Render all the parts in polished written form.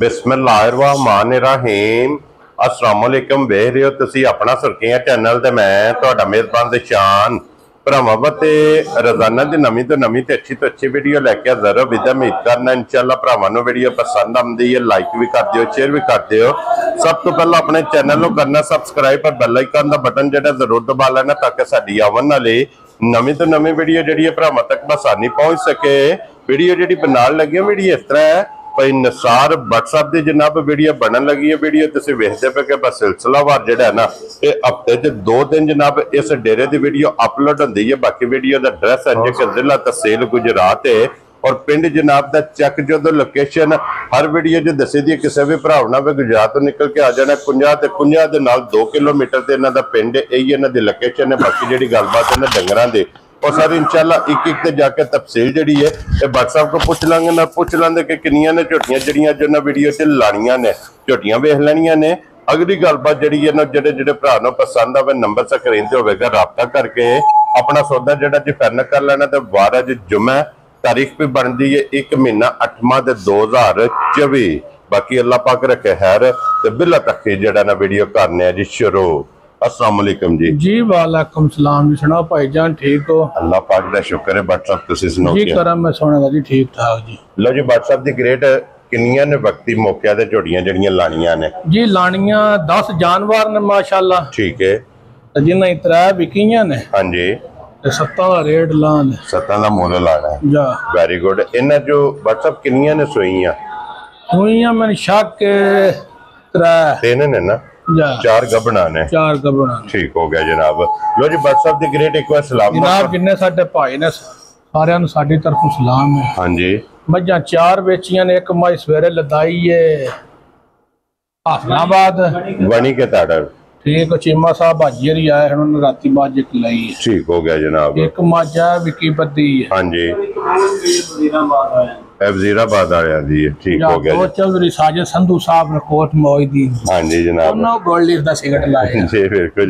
बिस्मिल्लाहिर्रहमानिर्रहीम अस्सलाम वालेकुम। वेख रहे हो तुसी अपना सुर्खियां चैनल ते मैं तुहाडा मेज़बान दिशान भरावां ते रोजाना दी नवीं तो नवीं ते अच्छी वीडियो लैके हाज़र हो। विद उम्मीद करना इंशाअल्लाह भरावां नूं वीडियो पसंद आउंदी है, लाइक भी कर दिओ, शेयर भी कर दिओ। सब तो पहला अपने चैनल नूं करना सबसक्राइब और बैल आइकन दा बटन जिहड़ा जरूर दबा लेना ताकि साडी आवन वाली नवीं तो नवीं वीडियो जिहड़ी है भरावां तक आसानी पहुंच सके। वीडियो जिहड़ी बनाउण लगे वीडियो इस तरह है भाई निसार WhatsApp की जनाब वीडियो बनन लगी है। वीडियो तुसीं वेखदे पे कि बस सिलसिलावार जिहड़ा है ना ये हफ्ते च 2 दिन जनाब इस डेरे की वीडियो अपलोड होंदी है। बाकी वीडियो का एड्रैस है जो जिला तहसील गुजरात है और पिंड जनाब का चेक जो लोकेशन हर वीडियो जो दसी दी किसी भी भरा ना भी गुजरात तो निकल के आ जाना 50 के नाल 2 किलोमीटर से इन्हों का पिंड यही इन्हों की लोकेशन है। बाकी जी गलबात है डंगरां दी और सर इंशाल्लाह एक ते जाके तफसील जी है WhatsApp को पूछ लेंगे ना पूछ लेंगे कि किनिया ने झोटियां जड़ियां जो ना वीडियो च लानियां ने झोटियां वेख लैनियां ने। अगली गलबात जी है ना जेडे भरा नूं पसंद आवे नंबर स्क्रीन ते होवेगा राबता करके अपना सौदा जिहड़ा जी फाइनल कर लेना। तो वार अज जुम्मा तारीख भी बनती है 1 महीना 8वां 2024। बाकी अल्लाह पाक रखे खैर ते बिला तक जिहड़ा ना वीडियो करने जी शुरू। अस्सलाम वालेकुम जी। वालेकुम सलाम जी। सुनाओ भाईजान ठीक हो? अल्लाह पाक दा शुक्र है। WhatsApp तुसीं सुनाओ जी करम मैं सुना जी ठीक ठाक जी। लो जी WhatsApp दी ग्रेट किन्नियां ने वक्ती मौके ते झोटियां जड़ियां लानियां ने जी? लानियां 10 जानवर ने माशाल्लाह। ठीक है जिन्हें 3 बिकियां ने। हां जी 7 का रेट लान 7 का मुल लाना है जा। Very good. इन्हां जो WhatsApp किन्नियां ने सोईयां मैंने शक 3 ने ना 4 गबना ने 4 गबना। ठीक हो गया जनाब। लो जी WhatsApp दी ग्रेट एक बार सलाम जनाब जिन्ने साडे भाई ने सारियां नूं साडी तरफों सलाम है। हां जी मझां 4 बेचियां ने, एक माई सवेरे लदाई है हासनाबाद बनी के ताड़ा ठीक चीमा साहब हाजी आए उन्होंने राती बाद एक लाई है। ठीक हो गया जनाब। एक माजा विकी बद्दी है। हां जी वजीराबाद आया दी है। ठीक हो गया। चौधरी साजिद संधू साहब ने कोट मोईदीन। हां जी जनाब दोनों गोल्ड लीफ दा सिगरेट लाया जी बिल्कुल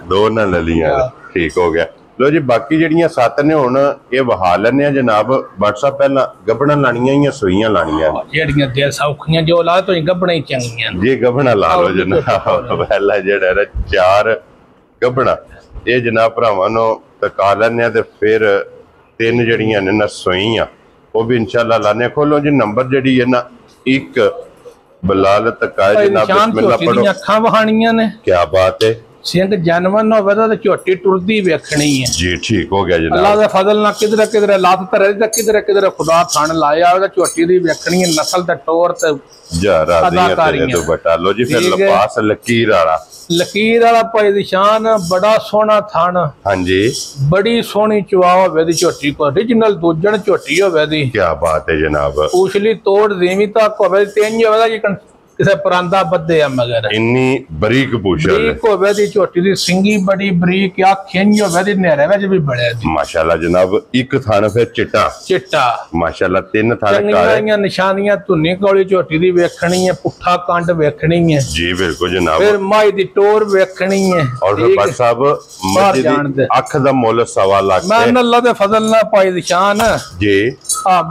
दो ना ले लिया। ठीक हो गया। लो जी बाकी जड़ियां 7 ने हुण ये वहा लैने जनाब WhatsApp पहला गबना लानियां या सोईयां लानियां जेड़ियां दे सौखियां जो ला तो गबना ही चंगियां जी। गबना ला लो जनाब पहला जेड़ा 4 गबना ये जनाब भरावां नूं तका लैने ते फिर 3 जड़ियां ने ना सोईयां वो भी इंशाल्लाह लाने। खोलो जी नंबर जड़ी है ना 1 बलाल तकाए जनाब बिस्मिल्लाह पढ़ो। अखां वहानियां ने क्या बात है। सिंह जानवर होवे तो झोटी टुरदी वेखनी है जी। ठीक हो गया जनाब। अल्लाह दा फजल ना किधर लात धरे ते किधर खुदा थान लाया झोटी दी वेखनी है नस्ल ते टोर ते अदाकारी तो बटा। लो जी फिर लपास लकीर वाला भाई दी शान बड़ा सोहना थान। हां जी बड़ी सोहनी चुआ होवे दी झोटी को ओरिजिनल दूजन झोटी होवे दी। क्या बात है जनाब। उछली तोड़ देवी तक होवे तेंज होवे दी किसे परांदा बद्दे है मगर इन्नी बरीक पूछल बरीक होवे दी झोटी दी सिंगी बड़ी बरीक या खेंज होवे दी नेरे विच भी बड़े दी माशाल्लाह जनाब। एक थान फिर चिट्टा माशाल्लाह 3 थान काले निशानियां धुनी कोली झोटी दी वेखनी है पुठा कंड वेखनी है जी बिल्कुल जनाब। फिर माई दी टोर वेखनी है और भाई साहब मस्जिद दी अख दा मुल 1.25 लाख मैं अल्लाह दे फजल नाल पाई दी शान जी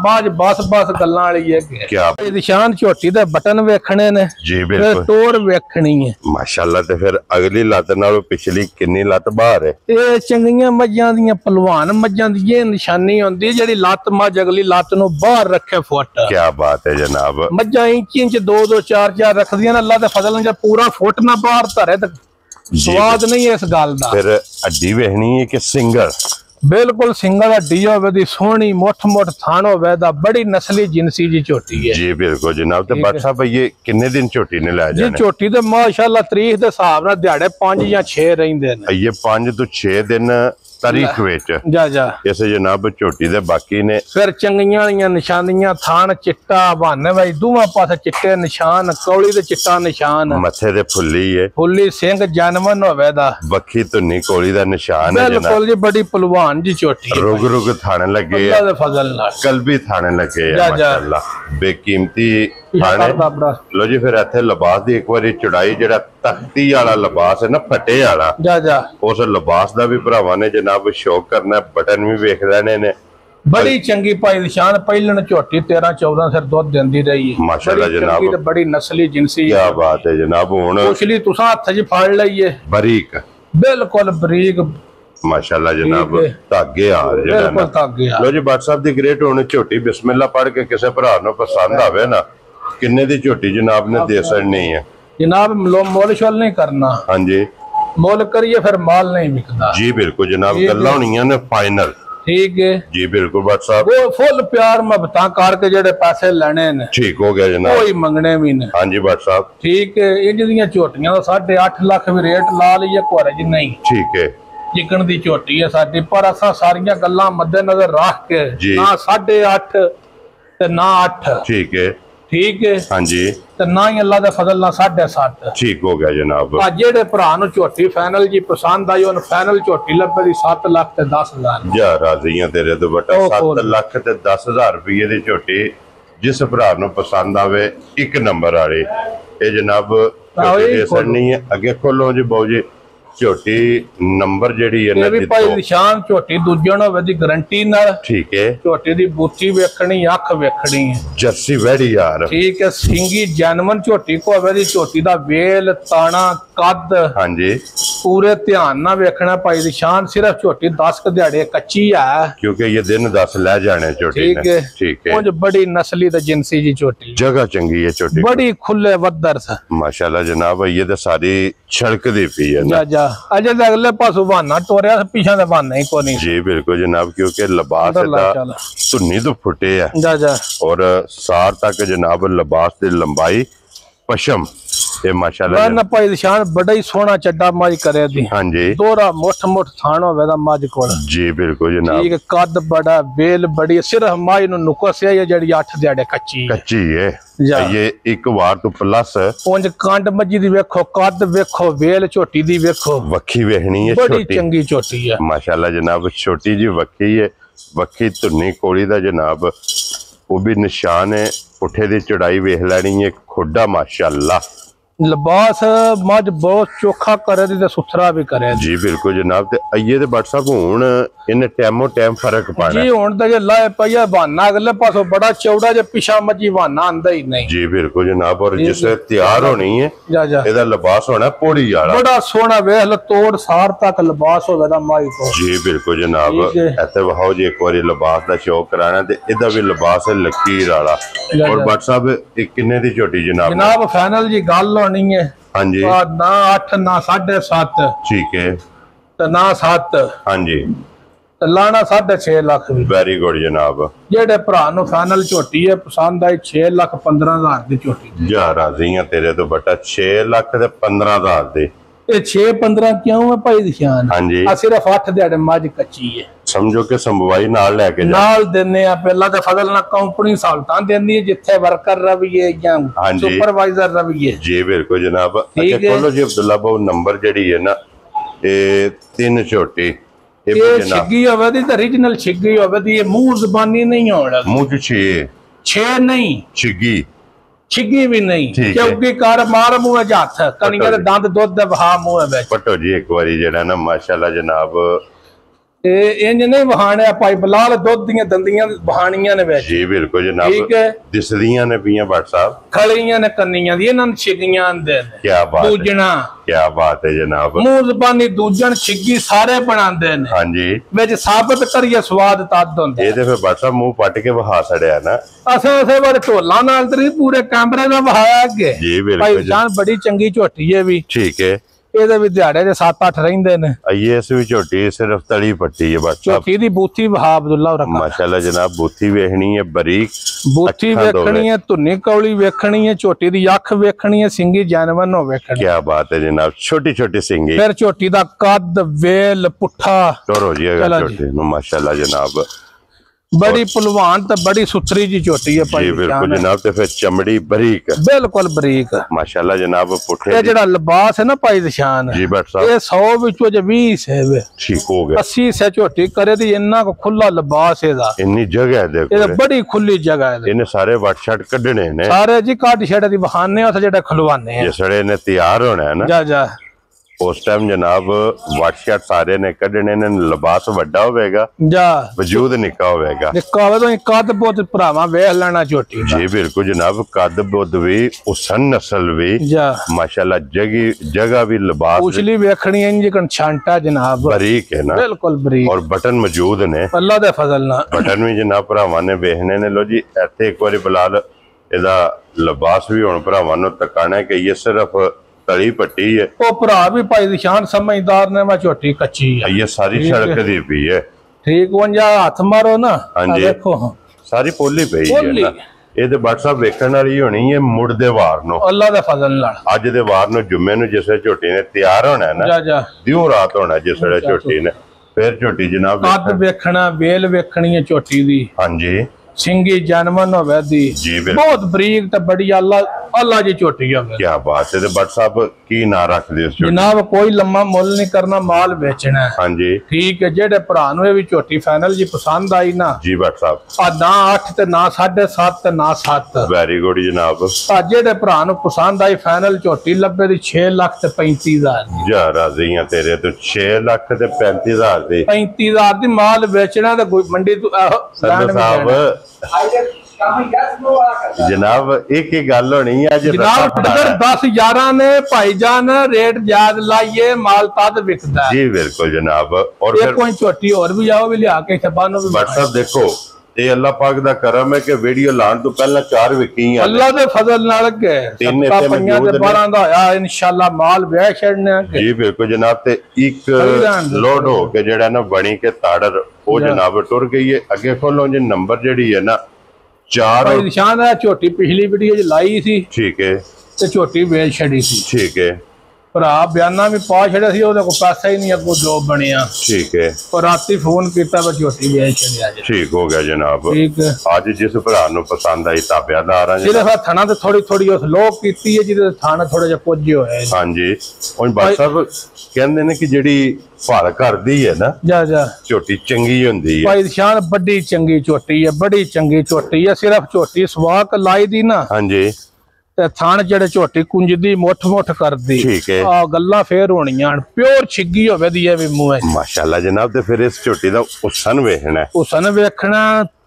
बाज बस गल्लां वाली है क्या दी शान झोटी दे बटन वेखने जी बिल्कुल टोर वेखनी है माशाल्लाह। ते फिर अगली लत नालों पिछली किन्नी लत बाहर है? ये चंगियां मज्जां दियां पहलवान मज्जां दी ये निशानी होंदी जेड़ी लत मज अगली लत नु बाहर रखे फुट। क्या बात है जनाब। मज्जां इंच 2 4 रखदियां ने अल्लाह दे फजल नाल पूरा फुट ना बाहर धरे ते स्वाद नहीं है इस गल दा। फिर हड्डी वेखनी है कि सिंगल? बिल्कुल सिंगल हड्डी होवे दी सोहनी मोठ थान होवे दा बड़ी नस्ली जिनसी जी झोटी है जी बिल्कुल जनाब। ते WhatsApp ये किन्ने दिन झोटी ने लै जाने? जी झोटी ते माशाल्लाह तारीख दे हिसाब नाल दिहाड़े 5 या 6 रहिंदे ने। ये 5 तो 6 दिन तारीख विच जा इस जनाब झोटी दे बाकी ने फिर चंगियां वालियां निशानियां थान चिट्टा बहाने भाई दोवां पासे चिट्टे निशान कौली ते चिट्टा निशान मथे ते फुल्ली सिंह जानवर होवे दा बखी धुनी कौली दा निशान है जनाब। बिल्कुल जी बड़ी पहलवान जी झोटी रुग थाने लगे अल्लाह दे फजल नाल कलबी थाने लगे माशाल्लाह बेकीमती थाने। लो जी फिर इत्थे लिबास दी एक बारी चढ़ाई जेड़ा तख्ती वाला लिबास है ना फटे वाला उस लिबास दा भी भरावां ने जनाब शौक करना बटन भी वेख लेने ने बड़ी चंगी भाई निशान पहलन झोटी 13-14 सिर दुध देंदी रही है माशाल्लाह जनाब बड़ी नस्ली जिनसी क्या बात है जनाब हुन पुछली तुसा हत्थ च फड़ लईए बारीक बिल्कुल बारीक माशाल्लाह जनाब धागे आ बिल्कुल धागे आ लो जी बात साहब दी ग्रेट हुन झोटी बिस्मिल्लाह पढ़ के किसी भरा नु पसंद आवे ना किन्ने दी झोटी जनाब ने दे सकनी है जनाब मोल शोल नहीं करना हां जी मोल करिए फिर माल नहीं बिकदा जी बिल्कुल जनाब गल्लां होनियां ने फाइनल ठीक है जी बिल्कुल बात साहब वो फुल प्यार मुहब्बतां करके जेडे पैसे लेने ने ठीक हो गया जनाब कोई मंगने भी ने हां जी बात साहब ठीक है इंज दियां झोटियां दा 8.5 लाख भी रेट ला लईए कोरे जी नहीं ठीक है जिकन दी झोटी है साडी पर असा सारियां गल्लां मद्देनजर रख के ना 8.5 ते ना 8 ठीक है हाँ जी ते ना ही अल्लाह दे फजल ना 7.5 ठीक हो गया जनाब आ जेडे भरा नु झोटी फाइनल जी पसंद आई उन फाइनल झोटी लब्बे दी 7 लाख ते 10,000 जा राज़ियां तेरे तो बटा 7 लाख ते 10,000 रुपये दी झोटी जिस भरा नु पसंद आवे एक नंबर वाली ए जनाब नहीं है अगे खोलो जी बाऊ जी झोटी नंबर जेडी है ना भाई निशान झोटी दूजण होवे दी गारंटी नाल ठीक है झोटी दी बूती वेखणी अख वेखणी है जर्सी वैड़ी यार ठीक है सिंगी जैनवन झोटी को होवे दी झोटी दा वेल ताना कद हां जी पूरे ध्यान ना वेखना भाई निशान सिर्फ झोटी 10 क दिहाड़े कच्ची है क्योंकि ये दिन 10 ले जाने झोटी ने ठीक है कुछ बड़ी नस्ली ते जिनसी जी झोटी जगह चंगी है झोटी बड़ी खुले वदर सा माशाल्लाह जनाब ये तो सारी छड़क दी पी है ना जा अजे अगले पासों बहाना टोरिया पीछे का बहाना ही कोनी जी बिल्कुल जनाब क्योंकि लिबास धुन्नी तो फुटे है जा और सार तक जनाब लिबास की लंबाई पशम ये माशाल्लाह ना भाई निशान बड़ा ही सोहना चड्डा मज करे दी हां जी दोरा मोठ थान होवे दा मज कोल जी बिल्कुल जनाब ठीक कद बड़ा बेल बड़ी सिर्फ मज नु नुकस है जेडी 8 दिहाड़े कच्ची है ये एक बार तो प्लस उंज कांड मजी दी वेखो कद वेखो वेल झोटी दी वेखो वक्खी वेखनी है बड़ी चंगी झोटी है माशाल्लाह जनाब छोटी जी वक्खी है वक्खी धुन्नी कोड़ी दा जनाब वो भी निशान है पुठे दी चढ़ाई वेख लैनी है खुडा माशाल्लाह लिबास मज बहुत चोखा करे दी ते सुथरा भी करे जी बिल्कुल जनाब ते आइए ते व्हाट्सएप हुन इन टाइमो टाइम फर्क पाना जी हुन ते जे लाए पया बहाना अगले पासों बड़ा चौड़ा जे पिछा मजी बहाना आंदा ही नहीं जी बिल्कुल जनाब और जिसे तैयार होनी है एदा लिबास होना पौड़ी वाला बड़ा सोहना वेख ल तोड़ सार तक लिबास होवे दा माई को जी बिल्कुल जनाब ऐते वहाओ जी एक बारी लिबास दा शौक कराना ते एदा भी लिबास है लकीर वाला और व्हाट्सएप किन्ने दी छोटी जनाब फाइनल जी गल नहीं है हाँ जी ना 8 ना 7.5 ठीक है तो ना 7 हाँ जी तो लाना 6.5 लाख वेरी गुड जनाब जेडे भरा नु फाइनल झोटी है पसंद आई 6,15,000 दी झोटी जा राज़ियां तेरे तो बटा 6,15,000 दे ये 6-15 क्यों है भाई निशान हाँ जी सिर्फ 8 दिहाड़े मज कच्ची है समझो कि संभवाई नाल लेके नाल देने आ पहला ते फजल ना कंपनी सालतां देंदी है जिथे वर्कर रविए या सुपरवाइजर रविए जी बिल्कुल जनाब अच्छा बोलो जी अब्दुल्ला बाबू नंबर जेडी है ना ये 3 छोटी ये छिग्गी होवे दी ओरिजिनल छिग्गी होवे दी मुंह जुबानी नहीं होना मुंह 6 नहीं छिग्गी भी नहीं क्योंकि कार मार मुंह हाथ कनिया दे दंद दुध दे बहा मुंह विच पटो जी एक बारी जेड़ा ना माशाल्लाह जनाब इंज नहीं बहाने भाई बलाल दुध दी दंदियां बहानियां ने विच जी बिल्कुल जनाब ठीक है दिसदियां ने पियां भट्ट साहब खलियां ने कन्नियां दी इन्हां छिग्गियां आंदे ने क्या बात दूजना क्या बात है जनाब मुंह जुबानी दूजन छिग्गी सारे बनांदे ने हां जी विच साबित करिए स्वाद तद हुंदा ए ते फिर भट्ट साहब मुंह पट के बहा छड़िया ना असे बारे ढोला नाल ते पूरे कैमरे दा बहाया अगे जी बिल्कुल भाई जान बड़ी चंगी झोटी है भी ठीक है ਇਹਦੇ ਵੀ ਦਿਹਾੜੇ ਦੇ 7-8 ਰਹਿੰਦੇ ਨੇ ਆਈਐਸ ਵੀ ਝੋਟੀ ਸਿਰਫ ਤਲੀ ਪੱਟੀ ਹੈ ਬਸ ਝੋਟੀ ਦੀ ਬੂਥੀ ਵਹਾ ਅਬਦੁੱਲਾ ਰੱਖਾ ਮਾਸ਼ਾਅੱਲਾ ਜਨਾਬ ਬੂਥੀ ਵੇਖਣੀ ਹੈ ਬਰੀਕ ਬੂਥੀ ਵੇਖਣੀ ਹੈ ਧੁੰਨੀ ਕੌਲੀ ਵੇਖਣੀ ਹੈ ਝੋਟੀ ਦੀ ਅੱਖ ਵੇਖਣੀ ਹੈ ਸਿੰਗੀ ਜਾਨਵਰ ਨੂੰ ਵੇਖਣੀ ਕੀ ਬਾਤ ਹੈ ਜਨਾਬ ਛੋਟੀ ਛੋਟੀ ਸਿੰਗੀ ਫਿਰ ਝੋਟੀ ਦਾ ਕੱਦ ਵੇਲ ਪੁੱਠਾ ਟੋਰੋ ਜੀ ਝੋਟੀ ਨੂੰ ਮਾਸ਼ਾਅੱਲਾ ਜਨਾਬ बड़ी पलवान तो बड़ी सुथरी जी झोटी है भाई बिल्कुल जनाब ते फिर चमड़ी बरीक बिल्कुल बरीक माशाल्लाह जनाब पुठे ये जेड़ा लिबास है ना भाई निशान जी भट्ट साहब ये 100 विचों जे 20 है ठीक हो गया 80 से झोटी करे दी इन्ना को खुला लिबास है दा इन्नी जगह है देखो ये बड़ी खुली जगह है इने सारे वट शट कढने ने सारे जी काट छड़े दी बहाने उस जेड़ा खुलवाने हैं ये सड़े ने तैयार होना है ना जा उस टाइम जनाब वाटशट सारे ने कढ़ने ने, लिबास वड्डा होवेगा जा वजूद निक्का होवेगा। निक्का होवे तो कद बहुत भरावा वेख लेना झोटी दा। जी बिल्कुल जनाब, कद बुद्ध भी उसन नस्ल भी जा माशाल्लाह, जगह भी, लिबास उछली वेखनी है जी, छांटा जनाब बारीक है ना, बिल्कुल बारीक, और बटन मौजूद ने अल्लाह दे फजल नाल। बटन भी जनाब भरावां ने वेखने ने। लो जी इत्थे एक बारी बिलाल इहदा लिबास भी हुण भरावां नूं तकाना है कि ये सिर्फ तली पट्टी है। ओ भरा भी भाई निशान समझदार ने, मैं झोटी कच्ची है, ये सारी सड़क दी पई है। ठीक वंजा हाथ मारो ना, हाँ जी, देखो सारी पोली पई है ना। ਇਹ ਤੇ WhatsApp ਵੇਖਣ ਵਾਲੀ ਹੋਣੀ ਹੈ ਮੁੜ ਦੇ ਵਾਰ ਨੂੰ, ਅੱਲਾ ਦੇ ਫਜ਼ਲ ਨਾਲ। ਅੱਜ ਦੇ ਵਾਰ ਨੂੰ ਜੁਮੇ ਨੂੰ ਜਿਸ ਵੇਲੇ ਝੋਟੀ ਨੇ ਤਿਆਰ ਹੋਣਾ ਨਾ, ਜਾ ਜਾ ਦਿਉ ਰਾਤ ਹੋਣਾ ਜਿਸ ਵੇਲੇ ਝੋਟੀ ਨੇ, ਫਿਰ ਝੋਟੀ ਜਨਾਬ ਕੱਦ ਵੇਖਣਾ, ਵੇਲ ਵੇਖਣੀ ਹੈ ਝੋਟੀ ਦੀ। ਹਾਂਜੀ ਸਿੰਗੀ ਜਾਨਵਨ ਹੋਵੇ ਦੀ, ਜੀ ਬਿल्कुल ਬਹੁਤ ਬਰੀਕ ਤੇ ਬੜੀ ਅੱਲਾ ਜੀ ਝੋਟੀ ਹੋਵੇ। ਕੀ ਬਾਤ ਹੈ। ਤੇ WhatsApp ਕੀ ਨਾਂ ਰੱਖਦੇ ਉਸ ਝੋਟੀ? ਜਨਾਬ ਕੋਈ ਲੰਮਾ ਮੁੱਲ ਨਹੀਂ ਕਰਨਾ, ਮਾਲ ਵੇਚਣਾ ਹੈ। ਹਾਂਜੀ ਠੀਕ ਹੈ, ਜਿਹੜੇ ਭਰਾ ਨੂੰ ਇਹ ਵੀ ਝੋਟੀ ਫਾਈਨਲ ਜੀ ਪਸੰਦ ਆਈ ਨਾ, ਜੀ WhatsApp ਆ ਨਾ 8 ਤੇ ਨਾ 7.5 ਤੇ ਨਾ 7, ਵੈਰੀ ਗੁੱਡ ਜਨਾਬ। ਆ ਜਿਹੜੇ ਭਰਾ ਨੂੰ ਪਸੰਦ ਆਈ ਫਾਈਨਲ ਝੋਟੀ ਲੱਭੇ ਦੀ 6 ਲੱਖ ਤੇ 35,000 ਜਾ ਰਾਜ਼ੀਆਂ ਤੇਰੇ ਤੋਂ 6 ਲੱਖ ਤੇ 35,000 ਦੀ 35,000 ਦੀ ਮਾਲ ਵੇਚਣਾ ਤੇ ਕੋਈ ਮੰਡੀ ਤੋਂ ਸੰਧੂ ਸਾਹਿਬ जनाब एक ही गल होनी है जनाब, अगर 10-11 ने भाईजान रेट ज्यादा लाइए माल तद विकदा है। जी बिल्कुल जनाब। और फिर कोई छोटी और भी आओ भी लिया के छपानो भी। WhatsApp देखो ये अल्लाह पाक दा करम है कि वीडियो लाने तो पहले 4 विकी हैं। अल्लाह दे फजल नाल के 3 इत्थे मौजूद ने, 12 दा आया इंशाल्लाह माल वे छड़ने। जी बिल्कुल जनाब। ते एक लोड हो के जेड़ा ना बनी के ताड़र वो जनाब टुर गई है। अगे खोलो जी नंबर जेड़ी है ना 4 निशान है। छोटी पिछली वीडियो च लाई सी, ठीक है, ते छोटी बेच छड़ी सी, ठीक है। भरा बयाना भी पा छड़िया सी, ओदे को पैसा ही नहीं अगो जो बनिया, ठीक है। और राती फोन कीता वा छोटी बेच छड़िया। ठीक हो गया जनाब। ठीक है। आज जिस भरा नूं पसंद आई ताबेदार हां सिर्फ थना ते थोड़ी थोड़ी उस लोक कीती है, जिदे थाना थोड़ा जिहा पुੱਜ होया। हां जी। हुण WhatsApp कहंदे ने कि जेड़ी भाल करदी है ना, जा जा झोटी चंगी हुंदी है। भाई निशान बड़ी चंगी झोटी है, बड़ी चंगी झोटी है। सिर्फ झोटी स्वाक लाई दी ना, हां जी, ते थान जेड़े झोटी कुंजदी मुठ मुठ करदी, ठीक है। आ गल्ला फेर होणियां, प्योर छिग्गी होवे दी है भी मूंह माशाल्लाह जनाब। ते फिर इस झोटी दा उसन वेखना है, उसन वेखना,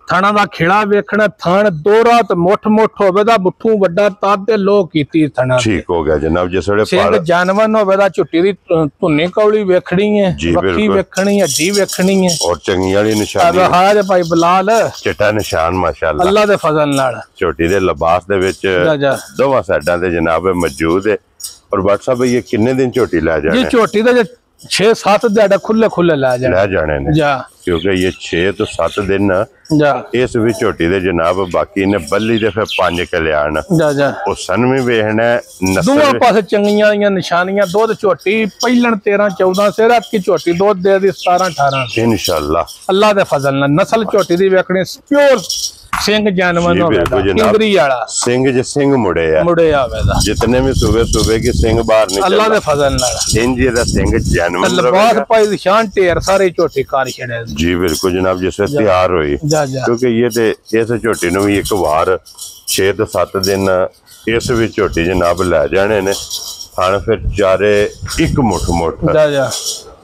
थाना दा खिड़ा वेखना, थान दोरा ते मुठ मुठ होवे दा, बुੱਠੂ ਵੱਡਾ तद ते लो कीती थाना। ठीक हो गया जनाब। जिस वेले सिंह जानवन होवे दा, झोटी दी धुन्नी कौली वेखनी है, जी वक्की वेखनी, हड्डी वेखनी है, और चंगी वाली निशानी हां भाई बिलाल चिट्टा निशान माशाल्लाह अल्लाह दे फजल नाल। झोटी दे लिबास दे विच दोवां साइडां ते जनाब मौजूद है। और WhatsApp ये किन्ने दिन झोटी लै जाने? ये झोटी दा 6-7 दिहाड़े खुले खुले लै जाने ने, जा क्योंकि ये 6 तो 7 दिन जा इस भी झोटी दे जनाब। बाकी ने बल्ली दे फिर 5 कल्याण जा जा ਉਹ ਸਨ ਵੀ ਵੇਖਣਾ ਦੋਵਾਂ ਪਾਸੇ ਚੰਗੀਆਂ ਦੀਆਂ ਨਿਸ਼ਾਨੀਆਂ। ਦੁੱਧ ਝੋਟੀ ਪਹਿਲਣ 13-14 ਸਿਰ ਕੀ ਝੋਟੀ ਦੁੱਧ ਦੇ ਦੀ 17-18 इंशाल्लाह ਅੱਲਾ ਦੇ ਫਜ਼ਲ ਨਾਲ। ਨਸਲ ਝੋਟੀ ਦੀ ਵੇਖਣੀ ਪਿਓਰ ਸਿੰਘ ਜਾਨਵਰ ਹੋਵੇਗਾ, ਕਿੰਗਰੀ वाला सिंह जे सिंह मुड़े है, मुड़े आवेगा। जितने भी सुबह के सिंह बाहर नहीं अल्लाह दे फजल नाल इंज दा सिंह जानवर लिबास पाई निशान ढेर सारे झोटी कार छड़े। जी बिल्कुल जनाब। जिस तैयार हुई, जा जा क्योंकि ये ते इस झोटी नु भी एक बार 6 तो 7 दिन इस भी झोटी जनाब लै जाने ने। खान फिर चारे एक मुठ मुठ। जा जा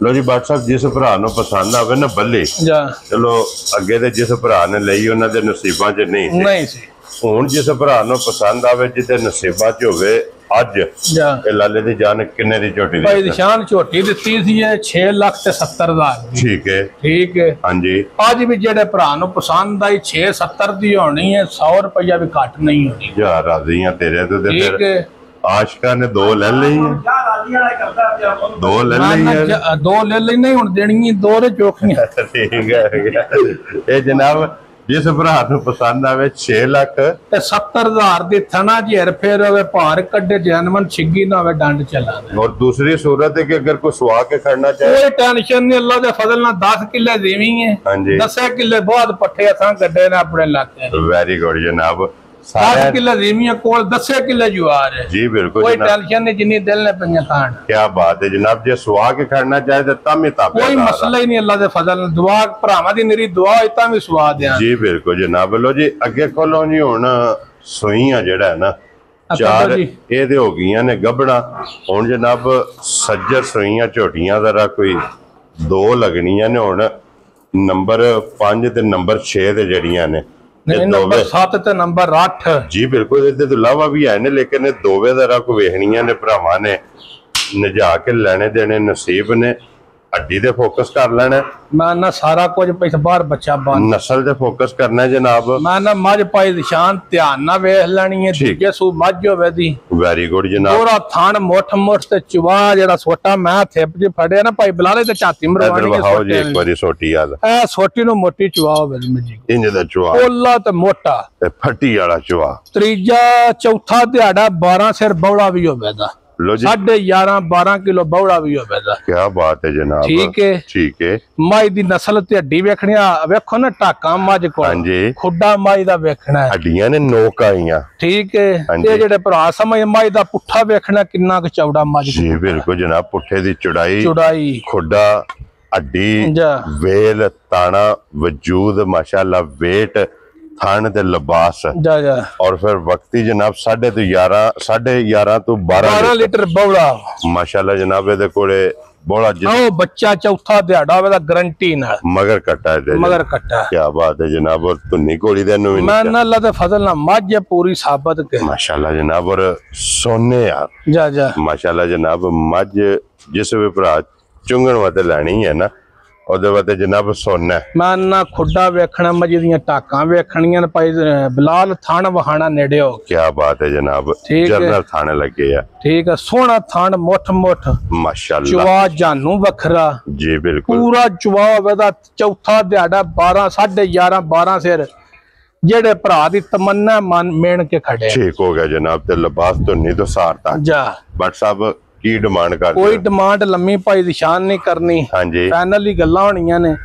लो जी WhatsApp जिस भरा नूं पसंद आवे ना बल्ली, जा चलो अगे ते जिस भरा ने लई उन्हां दे नसीबां च नहीं सी। हुण जिस भरा नूं पसंद आवे जिते नसीबां च होवे अज जा ए लाले दी जान किन्ने दी झोटी भाई निशान झोटी दित्ती सी 6,70,000 दी। ठीक है, ठीक है। हां जी। आज भी जेड़े भरा नूं पसंद आई 6-70 दी होनी है, 100 रुपया भी घट नहीं होनी। जा राजी हां तेरे तो। ठीक है। आशिका ने 2 ले ली है, 2 ले ली है, 2 ले ली नहीं हुण देनी 2 रे चोखियां। ठीक है। ए जनाब जिस भरा नूं पसंद आवे 6 लाख ते 70,000 दी थना घेर फेर होवे, भार कड्डे जानवन छिग्गी ना होवे, डंड चला। और दूसरी सूरत है कि अगर कोई सुहा के खड़ना चाहे कोई टेंशन नहीं, अल्लाह दे फजल नाल 10 किले देवी है। हां जी। 10 किले बाद पट्ठे असां गड्डे ने अपने इलाके। वेरी गुड जनाब। 7 किले देवी कोल 10 किले जुआर है। जी बिल्कुल। कोई टेंशन नहीं, जिन्नी दिल ने पईयां खान। क्या बात है जनाब। जे सुहा के खड़ना चाहे तो तम ही ताबे कोई मसला ही नहीं, अल्लाह दे फजल नाल। दुआ भरावां दी मेरी दुआ होई तां भी सुहा देआं। जी बिल्कुल जनाब। लो जी अगे खोलो जी हुण सूईयां जेड़ा है ना ਚਾਰ ਇਹਦੇ ਹੋ ਗਈਆਂ ਨੇ ਗੱਭਣਾ। ਹੁਣ ਜਨਾਬ ਸੱਜਰ ਸੂਈਆਂ ਝੋਟੀਆਂ ਜ਼ਰਾ ਕੋਈ 2 ਲੱਗਣੀਆਂ ਨੇ ਹੁਣ, ਨੰਬਰ 5 ਤੇ ਨੰਬਰ 6 ਤੇ ਜਿਹੜੀਆਂ ਨੇ, ਨੰਬਰ 7 ਤੇ ਨੰਬਰ 8 ਜੀ ਬਿਲਕੁਲ। ਇਹਦੇ ਤੋਂ ਇਲਾਵਾ ਵੀ ਹੈ ਨੇ, ਲੇਕਿਨ ਇਹ ਦੋਵੇਂ ਜ਼ਰਾ ਕੋ ਵੇਖਣੀਆਂ ਨੇ ਭਰਾਵਾਂ ਨੇ, ਨਜਾ ਕੇ ਲੈਣੇ ਦੇਣੇ ਨਸੀਬ ਨੇ। ਹੱਡੀ ਤੇ ਫੋਕਸ ਕਰ ਲੈਣਾ, ਮੈਂ ਨਾ ਸਾਰਾ ਕੁਝ ਬਾਹਰ ਬੱਚਾ ਬੰਨ ਨਸਲ ਤੇ ਫੋਕਸ ਕਰਨਾ ਜਨਾਬ। ਮੈਂ ਨਾ ਮੱਝ ਪਾਈ ਨਿਸ਼ਾਨ ਧਿਆਨ ਨਾਲ ਵੇਖ ਲੈਣੀ ਹੈ, ਦੂਜੇ ਸੂ ਮੱਝ ਹੋਵੇ ਦੀ। ਵੈਰੀ ਗੁੱਡ ਜਨਾਬ। ਪੂਰਾ ਥਣ ਮੁੱਠ ਤੇ ਚਵਾ ਜਿਹੜਾ ਸੋਟਾ ਮੈਂ ਥਿਪ ਚ ਫੜਿਆ ਨਾ ਭਾਈ ਬਲਾਲੇ ਤੇ ਝਾਤੀ ਮਰਵਾਣੀ ਹੈ। ਵਿਖਾਓ ਜੀ ਇੱਕ ਵਾਰੀ ਸੋਟੀ ਆ ਇਹ ਸੋਟੀ ਨੂੰ ਮੋਟੀ ਚਵਾ ਹੋਵੇ ਜੀ, ਇੰਜ ਦਾ ਚਵਾ, ਪੋਲਾ ਤੇ ਮੋਟਾ ਤੇ ਫੱਟੀ ਵਾਲਾ ਚਵਾ। ਤੀਜਾ ਚੌਥਾ ਦਿਹਾੜਾ 12 ਸਿਰ ਬੌੜਾ ਵੀ ਹੋਵੇ ਦਾ, 11.5-12 ਕਿਲੋ ਬੌੜਾ ਵੀ ਹੋਵੇ ਦਾ। ਕੀ ਬਾਤ ਹੈ ਜਨਾਬ। ਠੀਕ ਹੈ, ਠੀਕ ਹੈ। ਮੱਝ ਦੀ ਨਸਲ ਤੇ ਹੱਡੀ ਵੇਖਣੀ ਆ, ਵੇਖੋ ਨਾ ਟਾਕਾ ਮੱਝ ਕੋਲ, ਹਾਂਜੀ ਖੁੱਡਾ ਮੱਝ ਦਾ ਵੇਖਣਾ, ਹੱਡੀਆਂ ਨੇ ਨੋਕ ਆਈਆਂ। ਠੀਕ ਹੈ। ਇਹ ਜਿਹੜੇ ਭਰਾ ਸਮਝ ਮੱਝ ਦਾ ਪੁੱਠਾ ਵੇਖਣਾ ਕਿੰਨਾ ਕੁ ਚੌੜਾ ਮੱਝ ਜੀ ਬਿਲਕੁਲ ਜਨਾਬ। ਪੁੱਠੇ ਦੀ ਚੌੜਾਈ, ਖੁੱਡਾ, ਹੱਡੀ, ਵੇਲ, ਤਾਣਾ, ਵਜੂਦ ਮਾਸ਼ਾਅੱਲਾ, ਵੇਟ, ਥਣ ਤੇ ਲਿਬਾਸ ਔਰ ਫਿਰ ਵਕਤੀ ਜਨਾਬ 11.5 ਤੋਂ 12 ਲੀਟਰ ਬੌੜਾ ਮਾਸ਼ਾਅੱਲਾ ਜਨਾਬ। ਇਹਦੇ ਕੋਲੇ ਬੋਲਾ ਉਹ ਬੱਚਾ ਚੌਥਾ ਦਿਹਾੜਾ ਉਹਦਾ ਗਾਰੰਟੀ ਨਾਲ ਮਗਰ ਕੱਟਾ ਹੈ, ਮਗਰ ਕੱਟਾ। ਕੀ ਬਾਤ ਹੈ ਜਨਾਬ। ਔਰ ਧੁੰਨੀ ਘੋੜੀ ਦੇ ਨੂੰ ਮੈਂ ਅੱਲਾਹ ਦੇ ਫਜ਼ਲ ਨਾਲ ਮੱਝ ਪੂਰੀ ਸਾਬਤ ਕੇ ਮਾਸ਼ਾਅੱਲਾ ਜਨਾਬ। ਔਰ ਸੋਨੇ ਯਾਰ ਜਾ ਮਾਸ਼ਾਅੱਲਾ ਜਨਾਬ। ਮੱਝ ਜਿਸ ਵੀ ਭਰਾ ਚੁੰਗਣ ਵਾਤੇ ਲੈਣੀ ਹੈ ਨਾ, ਉਹਦੇ ਵਾਸਤੇ ਜਨਾਬ ਸੋਨਾ। ਮੈਂ ਨਾ ਖੁੱਡਾ ਵੇਖਣਾ, ਮੱਝ ਦੀਆਂ ਟਾਕਾਂ ਵੇਖਣੀਆਂ ਨੇ ਭਾਈ ਬਲਾਲ, ਥਣ ਵਹਾਣਾ ਨੇੜੇ ਹੋ। ਕੀ ਬਾਤ ਹੈ ਜਨਾਬ। ਜਰਨਲ ਥਣ ਲੱਗੇ ਆ। ਠੀਕ ਹੈ, ਸੋਹਣਾ ਥਣ ਮੁੱਠ ਮਾਸ਼ਾਅੱਲਾ। ਚਵਾ ਜਾਨੂ ਵੱਖਰਾ ਜੀ ਬਿਲਕੁਲ, ਪੂਰਾ ਚਵਾ ਹੋਵੇ ਦਾ। ਚੌਥਾ ਦਿਹਾੜਾ 11.5-12 ਸਿਰ ਜਿਹੜੇ ਭਰਾ ਦੀ ਤਮੰਨਾ ਮਨ ਮੇਣ ਕੇ ਖੜੇ। ਠੀਕ ਹੋ ਗਿਆ ਜਨਾਬ। ਤੇ ਲਿਬਾਸ ਤੋਂ ਨਹੀਂ ਤੋਂ ਸਾਰਤਾ ਜਾ ਬਟ ਸਾਹਿਬ ਕੀ ਡਿਮਾਂਡ ਕਰਦੇ? ਕੋਈ ਡਿਮਾਂਡ ਲੰਮੀ ਭਾਈ ਦੀ ਸ਼ਾਨ ਨਹੀਂ ਕਰਨੀ। ਹਾਂਜੀ, ਫਾਈਨਲ ਹੀ ਗੱਲਾਂ ਹੋਣੀਆਂ ਨੇ।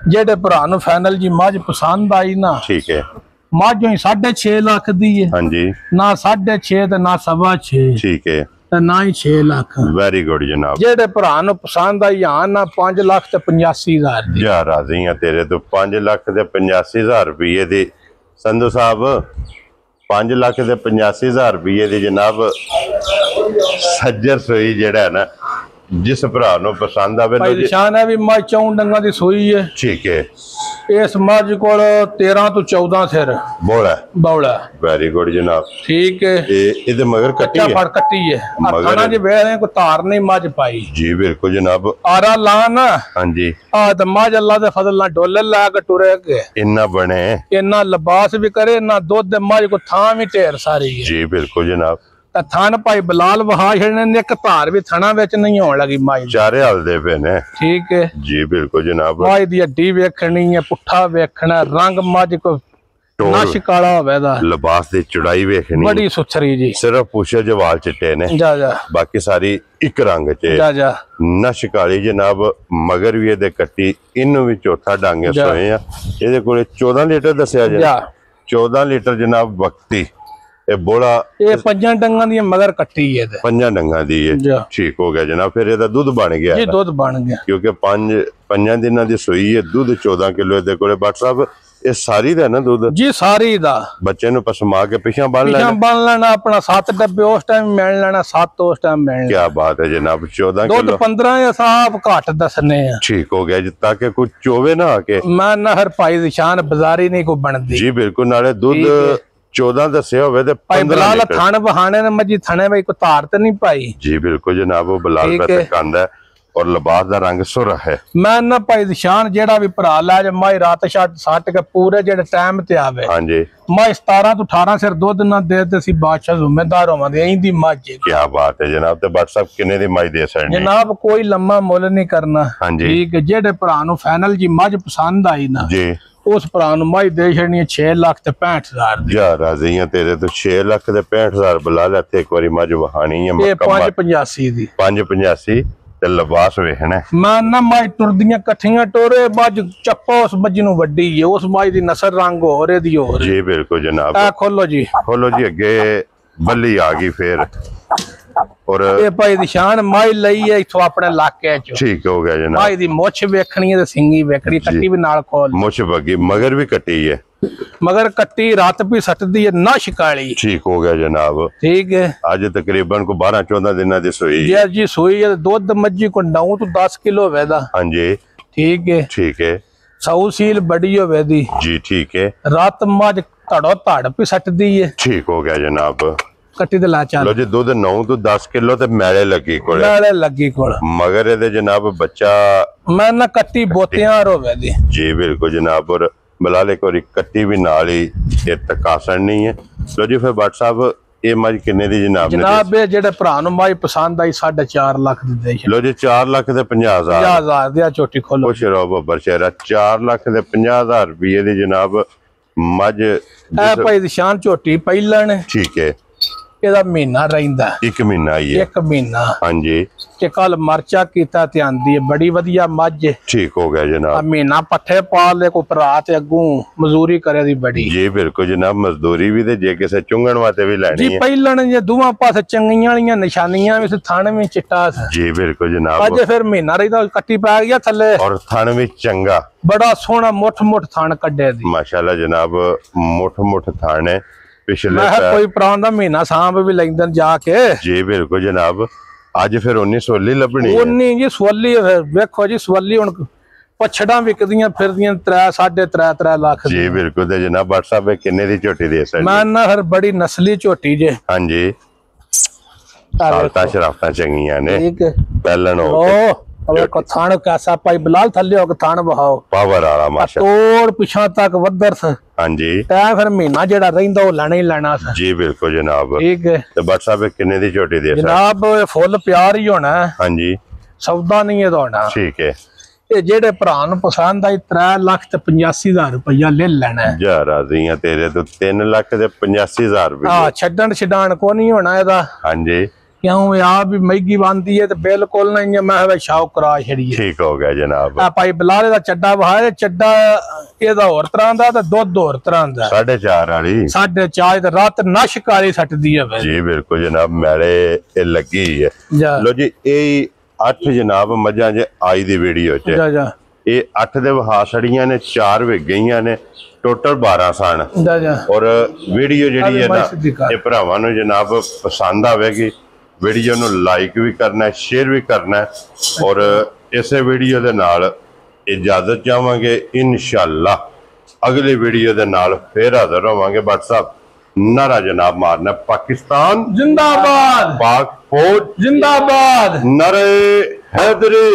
ਜਿਹੜੇ ਭਰਾ ਨੂੰ ਫਾਈਨਲ ਜੀ ਮੱਝ ਪਸੰਦ ਆਈ ਨਾ, ਠੀਕ ਹੈ, ਮੱਝ ਹੋਈ 6.5 ਲੱਖ ਦੀ ਹੈ। ਹਾਂਜੀ, ਨਾ 6.5 ਤੇ ਨਾ 6.5, ਠੀਕ ਹੈ, ਤੇ ਨਾ ਹੀ 6 ਲੱਖ। ਵੈਰੀ ਗੁੱਡ ਜਨਾਬ। ਜਿਹੜੇ ਭਰਾ ਨੂੰ ਪਸੰਦ ਆਈ ਹਾਂ ਨਾ 5 ਲੱਖ ਤੇ 85,000 ਦੀ। ਜਾ ਰਾਜ਼ੀ ਆ ਤੇਰੇ ਤੋਂ। 5 ਲੱਖ ਤੇ 85,000 ਰੁਪਏ ਦੀ ਸੰਧੂ ਸਾਹਿਬ, 5 ਲੱਖ ਤੇ 85,000 ਰੁਪਏ ਦੀ ਜਨਾਬ। ਸੱਜਰ ਸੋਈ ਜਿਹੜਾ ਹੈ ਨਾ, ਜਿਸ ਭਰਾ ਨੂੰ ਪਸੰਦ ਆਵੇ। ਭਾਈ ਨਿਸ਼ਾਨ ਹੈ ਵੀ ਮੱਝ 4 ਡੰਗਾਂ ਦੀ ਸੋਈ ਹੈ। ਠੀਕ ਹੈ। ਇਸ ਮੱਝ ਕੋਲ 13 ਤੋਂ 14 ਸਿਰ ਬੌਲਾ। ਵੈਰੀ ਗੁੱਡ ਜਨਾਬ। ਠੀਕ ਹੈ। ਇਹਦੇ ਮਗਰ ਕੱਟੀ ਹੈ, ਕੱਟੀ ਹੈ। ਖਾਣਾ ਜੀ ਵੇਖ ਰਹੇ ਕੋਈ ਧਾਰ ਨਹੀਂ ਮੱਝ ਪਾਈ। ਜੀ ਬਿਲਕੁਲ ਜਨਾਬ। ਆਰਾ ਲਾਨ, ਹਾਂਜੀ, ਆ ਤੇ ਮੱਝ ਅੱਲਾ ਦੇ ਫਜ਼ਲ ਨਾਲ ਡੋਲੇ ਲਾ ਕੇ ਟੁਰੇ ਕੇ ਇੰਨਾ ਬਣੇ, ਇੰਨਾ ਲਿਬਾਸ ਵੀ ਕਰੇ ਨਾ, ਦੁੱਧ ਮੱਝ ਕੋ ਥਾਂ ਵੀ ਢੇਰ ਸਾਰੀ ਹੈ। ਜੀ ਬਿਲਕੁਲ ਜਨਾਬ। ਤਾਂ ਥਣ ਭਾਈ ਬਲਾਲ ਵਹਾ ਛੜਨੇ ਨੇ, ਇੱਕ ਧਾਰ ਵੀ ਥਣਾ ਵਿੱਚ ਨਹੀਂ ਆਉਣ ਲੱਗੀ ਮੱਝ। ਚਾਰੇ ਹਲਦੇ ਪਏ ਨੇ। ਠੀਕ ਹੈ ਜੀ ਬਿਲਕੁਲ ਜਨਾਬ। ਮੱਝ ਦੀ ਹੱਡੀ ਵੇਖਣੀ ਹੈ, ਪੁੱਠਾ ਵੇਖਣਾ, ਰੰਗ ਮੱਝ ਕੋ ਨਸ਼ ਕਾਲਾ ਹੋਵੇ ਦਾ, ਲਿਬਾਸ ਦੀ ਚੜਾਈ ਵੇਖਣੀ ਬੜੀ ਸੁਥਰੀ ਜੀ। ਸਿਰਫ ਪੁੱਛੇ ਜਵਾਲ ਚਿੱਟੇ ਨੇ, ਬਾਕੀ ਸਾਰੀ ਇੱਕ ਰੰਗ ਚ ਨਸ਼ ਕਾਲੀ ਜਨਾਬ। ਮਗਰ ਵੀ ਇਹਦੇ ਕੱਟੀ, ਇਹਨੂੰ ਵੀ ਚੌਥਾ ਡਾਂਗੇ ਸੋਏ ਆ। ਇਹਦੇ ਕੋਲੇ 14 ਲੀਟਰ ਦੱਸਿਆ ਜੀ। 14 ਲੀਟਰ ਜਨਾਬ ਵਕਤੀ। ਇਹ ਬੋਲਾ, ਇਹ 5 ਡੰਗਾਂ ਦੀ ਮਗਰ ਕੱਟੀ ਹੈ, 5 ਡੰਗਾਂ ਦੀ ਹੈ। ਠੀਕ ਹੋ ਗਿਆ ਜਨਾਬ। ਫਿਰ ਇਹਦਾ ਦੁੱਧ ਬਣ ਗਿਆ ਜੀ, ਦੁੱਧ ਬਣ ਗਿਆ ਕਿਉਂਕਿ 5 ਦਿਨਾਂ ਦੀ ਸੋਈ ਹੈ। ਦੁੱਧ 14 ਕਿਲੋ ਇਹਦੇ ਕੋਲੇ। ਬਟ ਸਾਹਿਬ ਇਹ ਸਾਰੀ ਦਾ ਨਾ ਦੁੱਧ ਜੀ, ਸਾਰੀ ਦਾ। ਬੱਚੇ ਨੂੰ ਪਸਮਾ ਕੇ ਪਿਛਾਂ ਬੰਨ ਲੈਣਾ ਆਪਣਾ। 7 ਡੱਬੇ ਉਸ ਟਾਈਮ ਮਿਲ ਲੈਣਾ, 7 ਉਸ ਟਾਈਮ ਮਿਲਣਾ। ਕੀ ਬਾਤ ਹੈ ਜਨਾਬ। 14 ਕਿਲੋ ਦੁੱਧ 15 ਸਾਫ ਘੱਟ ਦੱਸਨੇ ਆ। ਠੀਕ ਹੋ ਗਿਆ ਜੀ, ਤਾਂ ਕਿ ਕੋਈ ਚੋਵੇ ਨਾ ਆ ਕੇ। ਮੈਂ ਨਾ ਹਰ ਭਾਈ ਦੀ ਸ਼ਾਨ ਬਾਜ਼ਾਰੀ ਨਹੀਂ ਕੋਈ ਬਣਦੀ ਜੀ ਬਿਲਕੁਲ। ਨਾਲੇ ਦੁੱਧ 14 ਦੱਸਿਆ ਹੋਵੇ ਤੇ 15 ਥਣ ਬਹਾਣੇ ਨੇ ਮੱਝੀ ਥਣੇ ਵਿੱਚ ਕੋਈ ਧਾਰ ਤੇ ਨਹੀਂ ਪਾਈ। ਜੀ ਬਿਲਕੁਲ ਜਨਾਬ। ਉਹ ਬਲਾਲ ਪੈ ਕੰਦਾ ਔਰ ਲਿਬਾਸ ਦਾ ਰੰਗ ਸੁਰਖ ਹੈ। ਮੈਂ ਨਾ ਭਾਈ ਨਿਸ਼ਾਨ ਜਿਹੜਾ ਵੀ ਭਰਾ ਲੈ ਜਾ ਮਾਈ ਰਾਤ ਸੱਟ ਕੇ ਪੂਰੇ ਜਿਹੜੇ ਟਾਈਮ ਤੇ ਆਵੇ। ਹਾਂਜੀ, ਮੈਂ 17 ਤੋਂ 18 ਸਿਰ ਦੁੱਧ ਨਾ ਦੇ ਤੇ ਸੀ ਬਾਦਸ਼ਾਹ ਜ਼ਿੰਮੇਦਾਰ ਹੋਵਾਂਗੇ। ਇੰਦੀ ਮੱਝ। ਕੀ ਬਾਤ ਹੈ ਜਨਾਬ। ਤੇ ਬਟ ਸਾਹਿਬ ਕਿੰਨੇ ਦੀ ਮੱਝ ਦੇ ਸਕਦੇ ਜਨਾਬ? ਕੋਈ ਲੰਮਾ ਮੁੱਲ ਨਹੀਂ ਕਰਨਾ। ਠੀਕ ਹੈ। ਜਿਹੜੇ ਭਰਾ ਨੂੰ ਫਾਈਨਲ ਜੀ ਮੱਝ ਪਸੰਦ ਆਈ ਨਾ ਜੀ, ਉਸ ਭਰਾ ਨੂੰ ਮੱਝ ਦੇ ਛੜਨੀ 6 ਲੱਖ ਤੇ 65,000 ਦੀ। ਜਾ ਰਾਜ਼ੀ ਆ ਤੇਰੇ ਤੋਂ। 6 ਲੱਖ ਤੇ 65,000 ਬੁਲਾ ਲੈ ਤੇ ਇੱਕ ਵਾਰੀ ਮੱਝ ਵਹਾਣੀ ਹੈ। ਇਹ 585 ਦੀ। 585 ਤੇ ਲਿਬਾਸ ਵੇਖਣਾ। ਮੈਂ ਨਾ ਮੱਝ ਤੁਰਦੀਆਂ ਇਕੱਠੀਆਂ ਟੋਰੇ, ਮੱਝ ਚੱਪਾ ਉਸ ਮੱਝ ਨੂੰ ਵੱਡੀ ਹੈ। ਉਸ ਮੱਝ ਦੀ ਨਸਲ ਰੰਗ ਹੋਰ ਇਹਦੀ ਹੋਰ। ਜੀ ਬਿਲਕੁਲ ਜਨਾਬ। ਆ ਖੋਲੋ ਜੀ, ਖੋਲੋ ਜੀ। ਅੱਗੇ ਬੱਲੀ ਆ ਗਈ ਫੇਰ। ਔਰ ਇਹ ਭਾਈ ਦੀ ਸ਼ਾਨ ਮੱਝ ਲਈ ਹੈ ਇਥੋਂ ਆਪਣੇ ਇਲਾਕੇ ਚ। ਠੀਕ ਹੋ ਗਿਆ ਜਨਾਬ। ਮੱਝ ਦੀ ਮੁੱਛ ਵੇਖਣੀ ਹੈ ਤੇ ਸਿੰਗੀ ਵੇਖਣੀ, ਕੱਟੀ ਵੀ ਨਾਲ ਖੋਲ। ਮੁੱਛ ਵਗੀ ਮਗਰ ਵੀ ਕੱਟੀ ਹੈ। मगर कट्टी रात भी सटदी है ना शिकाली। ठीक हो गया जनाब। ठीक है। आज तकरीबन को 12-14 दिन दी सोई जी सोई है। दूध मज्जी को 9 तो 10 किलो वेदा। हाँ जी ठीक है। ठीक है। सौ सील बड़ी हो वेदी जी ठीक है। रात मज धड़ो धड़ भी सटदी है। ठीक हो गया जनाब। कट्टी दे ला चल। लो जी दूध 9 तो 10 किलो ते मैले लगी कोले। मैले लगी कोल मगर ये जनाब बच्चा मैं ना कट्टी बोतियां रो वेदी। जी बिल्कुल जनाब। और बलाले को कट्टी भी नाल ही ये तकासन नहीं है। लो जी फिर भट्ट साहब ये मज किन्ने दी जनाब? जनाब ये जेड़े भरा नु मज पसंद आई 4.5 लाख दी दे। लो जी 4 लाख ते 50,000। 50,000 दी झोटी खोलो। खुश रहो बब्बर शहरा। 4 लाख ते 50,000 रुपये दी जनाब मज ए भाई निशान झोटी पहलन। ठीक है। ਇਹਦਾ ਮਹੀਨਾ ਰਹਿੰਦਾ। 1 ਮਹੀਨਾ ਹੀ ਹੈ। 1 ਮਹੀਨਾ। ਹਾਂਜੀ। ਤੇ ਕੱਲ ਮਰਚਾ ਕੀਤਾ ਤੇ ਆਂਦੀ ਹੈ ਬੜੀ ਵਧੀਆ ਮੱਝ। ਠੀਕ ਹੋ ਗਿਆ ਜਨਾਬ। ਮਹੀਨਾ ਪੱਠੇ ਪਾਲ ਲੈ ਕੋ ਭਰਾ ਤੇ ਅੱਗੂ ਮਜ਼ਦੂਰੀ ਕਰੇ ਦੀ ਬੜੀ। ਜੀ ਬਿਲਕੁਲ ਜਨਾਬ ਮਜ਼ਦੂਰੀ ਵੀ ਤੇ ਜੇ ਕਿਸੇ ਚੁੰਗਣ ਵਾਸਤੇ ਵੀ ਲੈਣੀ ਹੈ ਜੀ ਪਹਿਲਣ ਜੇ ਦੋਵਾਂ ਪਾਸੇ ਚੰਗੀਆਂ ਵਾਲੀਆਂ ਨਿਸ਼ਾਨੀਆਂ ਵੀ ਥਣ ਵੀ ਚਿੱਟਾ ਸੀ। ਜੀ ਬਿਲਕੁਲ ਜਨਾਬ। ਅੱਜ ਫਿਰ ਮਹੀਨਾ ਰਹਿਦਾ ਕੱਟੀ ਪੈ ਗਿਆ ਥੱਲੇ ਔਰ ਥਣ ਵੀ ਚੰਗਾ ਬੜਾ ਸੋਹਣਾ ਮੁੱਠ ਥਣ ਕੱਢੇ ਦੀ ਮਾਸ਼ਾਅੱਲਾ ਜਨਾਬ। ਮੁੱਠ ਥਣ ਹੈ पिछले कोई प्राण दा महीना सांभ भी लेंदे जाके। जी बिल्कुल जनाब। आज फिर 19 सोली लभनी है। 19 जी सोली देखो जी सोली हुन पछड़ा विकदियां फिरदियां 3.5 लाख। जी बिल्कुल ते जनाब भट्ट साहब किन्ने दी झोटी दे सकदे? मैं ना हर बड़ी नस्ली झोटी जे। हां जी। सालता शराफता चंगियां ने। ठीक है। पहलन हो अब को थान कैसा पाई बिलाल थल्ले हो थान बहाओ पावर वाला माशाअल्लाह। तोड़ पिछा तक वदर स। हां जी। ता फिर महीना जेड़ा रहिंदा ओ लेना ही लेना स। जी बिल्कुल जनाब। ठीक है। ते भट्ट साहब किन्ने दी झोटी दे सकदे? जनाब फुल प्यार ही होना है। हां जी। सौदा नहीं है होना। ठीक है। ये जेड़े भरा नु पसंद आई 3 लाख ते 85,000 रुपया ले लेना है। जा राजियां तेरे तो 3 लाख ते 85,000 रुपया। हां छड्डन छडान को नहीं होना एदा। हां जी। क्यों आप भी महंगी बनती है तो बिल्कुल नहीं है। मैं शौक करा छड़िए। ठीक हो गया जनाब। भाई बिलाले दा चड्डा बहाए चड्डा एदा होर तरह दा ते दुध होर तरह दा। 4.5 वाली 4.5 ते रात नश काली सटदी है। जी बिल्कुल जनाब मेरे ये लगी है। लो जी ये 8 जनाब मझां जे आई दी वीडियो च ये 8 दे वहा छड़ियां ने 4 विक गईयां ने टोटल 12 सन। और वीडियो जिहड़ी है ना ये भरावां नूं जनाब पसंद आवेगी। वीडियो नूं लाइक भी करना है शेयर भी करना है और इस वीडियो दे नाल इजाजत चाहांगे। इंशाअल्लाह अगली वीडियो दे नाल फिर हाजिर होवांगे। भट्ट साहब नारा जनाब मारना पाकिस्तान जिंदाबाद पाक फौज जिंदाबाद नारे हैदरी।